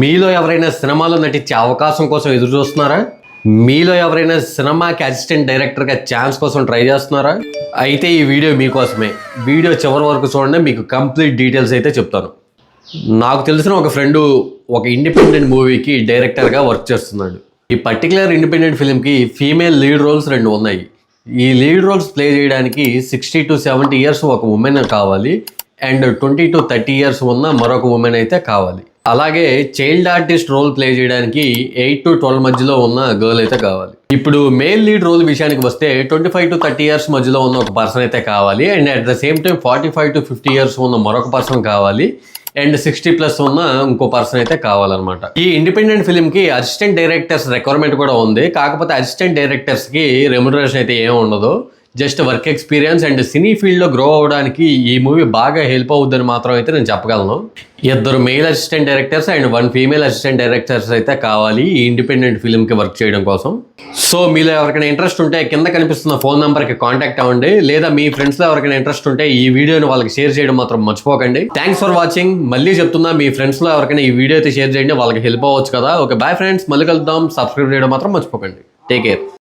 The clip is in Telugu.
మీలో ఎవరైనా సినిమాలో నటించే అవకాశం కోసం ఎదురు చూస్తున్నారా? మీలో ఎవరైనా సినిమాకి అసిస్టెంట్ డైరెక్టర్గా ఛాన్స్ కోసం ట్రై చేస్తున్నారా? అయితే ఈ వీడియో మీకోసమే. వీడియో చివరి వరకు చూడండి, మీకు కంప్లీట్ డీటెయిల్స్ అయితే చెప్తాను. నాకు తెలిసిన ఒక ఫ్రెండు ఒక ఇండిపెండెంట్ మూవీకి డైరెక్టర్గా వర్క్ చేస్తున్నాడు. ఈ పర్టికులర్ ఇండిపెండెంట్ ఫిల్మ్కి ఫీమేల్ లీడ్ రోల్స్ 2 ఉన్నాయి. ఈ లీడ్ రోల్స్ ప్లే చేయడానికి 60 to 70 ఇయర్స్ ఒక ఉమెన్ కావాలి అండ్ 20 to 30 ఇయర్స్ ఉన్న మరొక ఉమెన్ అయితే కావాలి. అలాగే చైల్డ్ ఆర్టిస్ట్ రోల్ ప్లే చేయడానికి 8 to 12 మధ్యలో ఉన్న గర్ల్ అయితే కావాలి. ఇప్పుడు మేల్ లీడ్ రోల్ విషయానికి వస్తే 25 to 30 ఇయర్స్ మధ్యలో ఉన్న ఒక పర్సన్ అయితే కావాలి and at the same time 45 to 50 years ఉన్న మరొక పర్సన్ కావాలి అండ్ 60+ ఉన్న ఇంకో పర్సన్ అయితే కావాలన్నమాట. ఈ ఇండిపెండెంట్ ఫిల్మ్ కి అసిస్టెంట్ డైరెక్టర్స్ రిక్వైర్మెంట్ కూడా ఉంది. కాకపోతే అసిస్టెంట్ డైరెక్టర్స్ కి రెమ్యునరేషన్ అయితే ఏమి ఉండదు. జస్ట్ వర్క్ ఎక్స్పీరియన్స్ అండ్ సినీ ఫీల్డ్లో గ్రో అవ్వడానికి ఈ మూవీ బాగా హెల్ప్ అవుద్దని మాత్రం అయితే నేను చెప్పగలను. 2 mail assistant directors and 1 female assistant directors అయితే కావాలి ఈ ఇండిపెండెంట్ ఫిల్మ్కి వర్క్ చేయడం కోసం. సో మీలో ఎవరికైనా ఇంట్రెస్ట్ ఉంటే కింద కనిపిస్తున్న ఫోన్ నెంబర్కి కాంటాక్ట్ అవ్వండి, లేదా మీ ఫ్రెండ్స్లో ఎవరికైనా ఇంట్రెస్ట్ ఉంటే ఈ వీడియోని వాళ్ళకి షేర్ చేయడం మాత్రం మర్చిపోకండి. Thanks for watching. మళ్ళీ చెప్తున్నా, మీ ఫ్రెండ్స్లో ఎవరికైనా ఈ వీడియో అయితే షేర్ చేయండి, వాళ్ళకి హెల్ప్ అవ్వచ్చు కదా. ఓకే, బాయ్ ఫ్రెండ్స్, మళ్ళీ కలుద్దాం. సబ్స్క్రైబ్ చేయడం మాత్రం మర్చిపోకండి. Take care.